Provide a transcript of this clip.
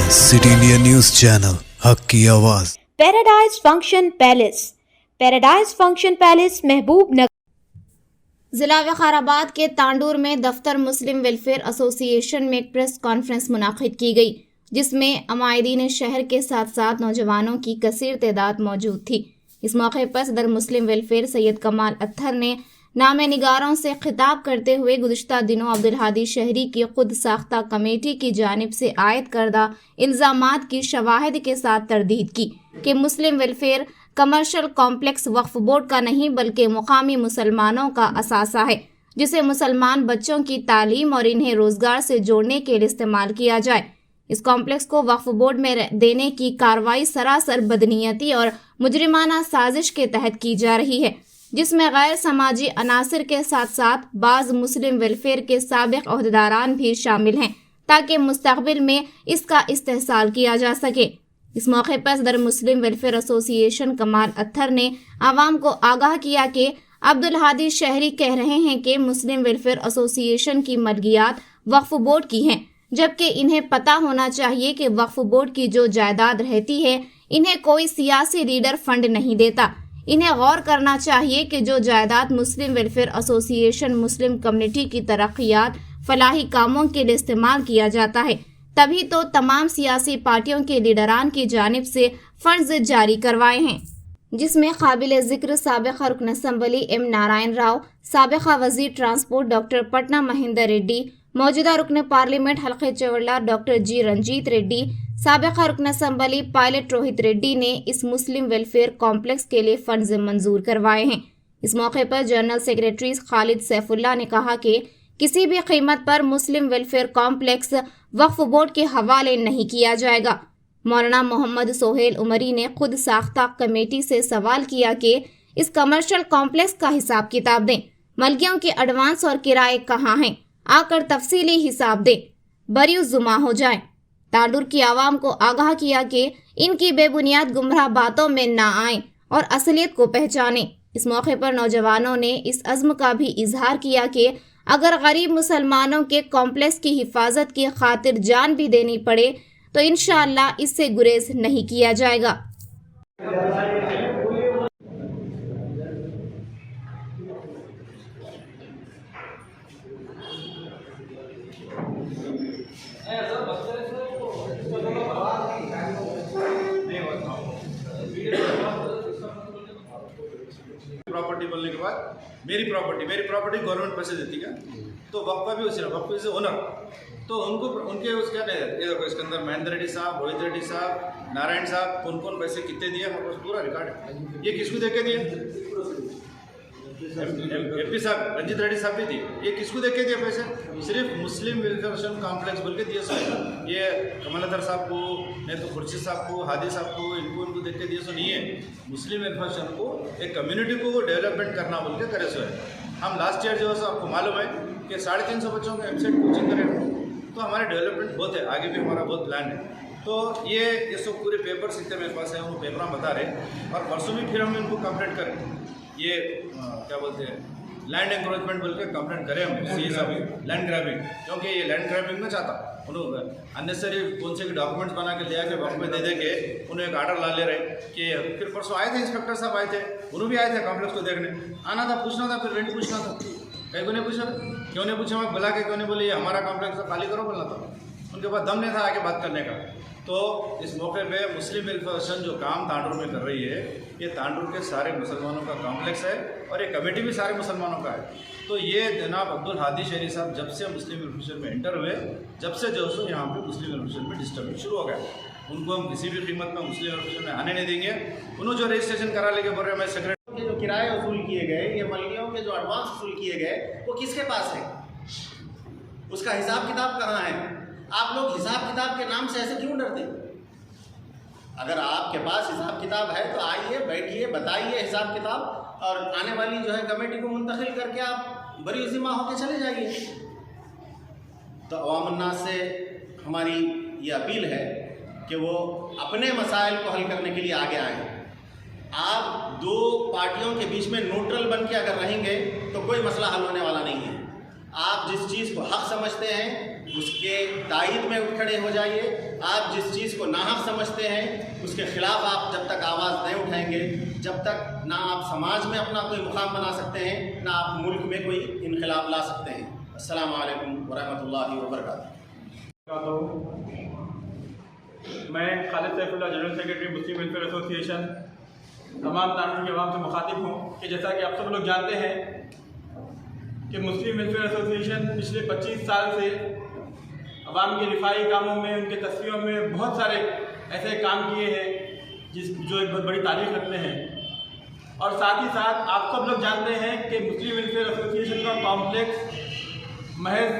City India news channel, हक की आवाज। Paradise function palace. Paradise function palace महबूब नगर जिला विकाराबाद के तांडूर में दफ्तर मुस्लिम वेलफेयर एसोसिएशन में एक प्रेस कॉन्फ्रेंस मुनाकिद की गई, जिसमें अमायदीन शहर के साथ साथ नौजवानों की कसीर तादाद मौजूद थी। इस मौके पर सदर मुस्लिम वेलफेयर सैयद कमाल अत्थर ने नामे निगारों से खिताब करते हुए गुज़िश्ता दिनों अब्दुल हादी शहरी की खुद साख्ता कमेटी की जानिब से आयद करदा इल्ज़ामात की शवाहिद के साथ तरदीद की कि मुस्लिम वेलफेयर कमर्शियल कॉम्प्लेक्स वक्फ बोर्ड का नहीं बल्कि मुकामी मुसलमानों का असासा है, जिसे मुसलमान बच्चों की तालीम और इन्हें रोज़गार से जोड़ने के लिए इस्तेमाल किया जाए। इस कॉम्प्लेक्स को वक्फ बोर्ड में देने की कार्रवाई सरासर बदनीयती और मुजरिमाना साजिश के तहत की जा रही है, जिसमें गैर समाजी अनासिर के साथ साथ बाज़ मुस्लिम वेलफेयर के साबिक़ ओहदेदारान भी शामिल हैं, ताकि मुस्तक़बिल में इसका इस्तेहसाल किया जा सके। इस मौके पर सदर मुस्लिम वेलफेयर एसोसिएशन कमाल अत्थर ने आवाम को आगाह किया कि अब्दुल हादी शहरी कह रहे हैं कि मुस्लिम वेलफेयर एसोसिएशन की मलकियात वक्फ बोर्ड की हैं, जबकि इन्हें पता होना चाहिए कि वक्फ बोर्ड की जो जायदाद रहती है, इन्हें कोई सियासी लीडर फंड नहीं देता। इन्हें गौर करना चाहिए कि जो जायदाद मुस्लिम वेलफेयर एसोसिएशन मुस्लिम कम्युनिटी की तरक्यात फलाही कामों के लिए इस्तेमाल किया जाता है, तभी तो तमाम सियासी पार्टियों के लीडरान की जानिब से फंड्स जारी करवाए हैं, जिसमें काबिल जिक्र साबिक़ा रुकन असम्बली एम नारायण राव, साबिक़ा वज़ीर ट्रांसपोर्ट डॉक्टर पटना महेंद्र रेड्डी, मौजूदा रुकन पार्लियामेंट हल्के चवल्ला डॉक्टर जी रंजीत रेड्डी, साबिक़ा रुकन असम्बली पायलट रोहित रेड्डी ने इस मुस्लिम वेलफेयर कॉम्प्लेक्स के लिए फंड्स मंजूर करवाए हैं। इस मौके पर जनरल सेक्रेटरी खालिद सैफुल्ला ने कहा कि किसी भी कीमत पर मुस्लिम वेलफेयर कॉम्प्लेक्स वक्फ बोर्ड के हवाले नहीं किया जाएगा। मौलाना मोहम्मद सोहेल उमरी ने खुद साख्ता कमेटी से सवाल किया कि इस कमर्शियल कॉम्प्लेक्स का हिसाब किताब दें, मलकियों के एडवांस और किराए कहाँ हैं, आकर तफसीली हिसाब दें, बरीउज़्ज़ुमा हो जाए। तांडूर की आवाम को आगाह किया कि इनकी बेबुनियाद गुमराह बातों में ना आए और असलियत को पहचाने। इस मौके पर नौजवानों ने इस अज़्म का भी इजहार किया कि अगर गरीब मुसलमानों के कॉम्प्लेक्स की हिफाजत की खातिर जान भी देनी पड़े तो इंशाअल्लाह इससे गुरेज नहीं किया जाएगा। प्रॉपर्टी बोलने के बाद मेरी प्रॉपर्टी गवर्नमेंट पैसे देती क्या? तो वक्फा भी उसी वक्फ से ओनर, तो उनको उनके उसके ये देखो, इसके अंदर महेंद्र रेड्डी साहब, रोहित रेड्डी साहब, नारायण साहब, कौन कौन पैसे कितने दिए, हमारे पास पूरा रिकॉर्ड है। ये किसको देके दिए? एमपी साहब रंजीत रेड्डी साहब भी दिए। ये किसको देके दिए पैसे? सिर्फ मुस्लिम वेलफेयर कॉम्प्लेक्स बोल के दिए सो। ये कमल अत्थर साहब को, नहीं तो खुर्शीद साहब को, हादी साहब को, इनको देख के दिए सो नहीं है। मुस्लिम वेलफेयर को एक कम्युनिटी को डेवलपमेंट करना बोल के करे सो है। हम लास्ट ईयर जो है आपको मालूम है कि 350 बच्चों का एमसेट कोचिंग करें, तो हमारे डेवलपमेंट बहुत है, आगे भी हमारा बहुत प्लान है। तो ये सब पूरे पेपर्स इतने मेरे पास है, वो पेपर हम बता रहे, और परसों भी फिर हम इनको कंप्लेंट करें। ये क्या बोलते हैं, लैंड एंक्रोचमेंट बोल के कंप्लेंट करें हम सी साहब, लैंड ग्रैबिंग, क्योंकि ये लैंड ग्रैबिंग में चाहता उन्होंने अननेसरी कौन से डॉक्यूमेंट्स बना के ले आके वक्त में दे के उन्हें एक आर्डर ला ले रहे कि फिर परसों आए थे इंस्पेक्टर साहब आए थे, उन्होंने भी आए थे कॉम्प्लेक्स को देखने, आना था, पूछना था, फिर रेंट पूछना था, कहीं को नहीं पूछा, क्यों नहीं पूछा, मैं बुला के क्यों नहीं बोले ये हमारा कॉम्प्लेक्स है, खाली करो बोलना था। उनके पास दम नहीं था आगे बात करने का। तो इस मौके पे मुस्लिम वेलफेयर जो काम तांडूर में कर रही है, ये तांडूर के सारे मुसलमानों का कॉम्प्लेक्स है और ये कमेटी भी सारे मुसलमानों का है। तो ये जनाब अब्दुल हादी शहरी साहब जब से मुस्लिम वेलफेयर में एंटर हुए, जब से जो सो यहाँ पे मुस्लिम वेलफेयर में डिस्टर्बेंस शुरू हो गया। उनको हम किसी भी कीमत में मुस्लिम वेलफेयर में आने नहीं देंगे। उन्होंने जो रजिस्ट्रेशन करा लेके बोल रहे हैं, मैं सेक्रेटरी के जो किराए वसूल किए गए, ये मलकियों के जो एडवांस वसूल किए गए, वो किसके पास है? उसका हिसाब किताब कहाँ है? आप लोग हिसाब किताब के नाम से ऐसे क्यों डरते? अगर आपके पास हिसाब किताब है तो आइए, बैठिए, बताइए हिसाब किताब, और आने वाली जो है कमेटी को मुंतकिल करके आप बरीउज़्ज़ुमा होकर चले जाइए। तो अवाम उन्नास से हमारी ये अपील है कि वो अपने मसाइल को हल करने के लिए आगे आएँ। आप दो पार्टियों के बीच में न्यूट्रल बन के अगर रहेंगे तो कोई मसला हल होने वाला नहीं है। आप जिस चीज़ को हक समझते हैं उसके तायद में उठ खड़े हो जाइए। आप जिस चीज़ को नाहक समझते हैं उसके खिलाफ आप जब तक आवाज़ नहीं उठाएंगे, जब तक ना आप समाज में अपना कोई मुकाम बना सकते हैं, ना आप मुल्क में कोई इनकलाब ला सकते हैं। अस्सलामु अलैकुम वरहमतुल्लाहि वबरकातुहू। मैं खालिद सैफुल्लाह, जनरल सेक्रेटरी मुस्लिम वेलफेयर एसोसिएशन, तमाम तांडूर के अवाम से मुखातिब हूँ कि जैसा कि आप सब लोग जानते हैं कि मुस्लिम वेलफेयर एसोसिएशन पिछले 25 साल से अवाम के रिफाई कामों में, उनके तस्वीरों में बहुत सारे ऐसे काम किए हैं जो एक बहुत बड़ी तारीफ रखते हैं। और साथ ही साथ आप सब लोग जानते हैं कि मुस्लिम वेलफेयर एसोसिएशन का कॉम्प्लेक्स महज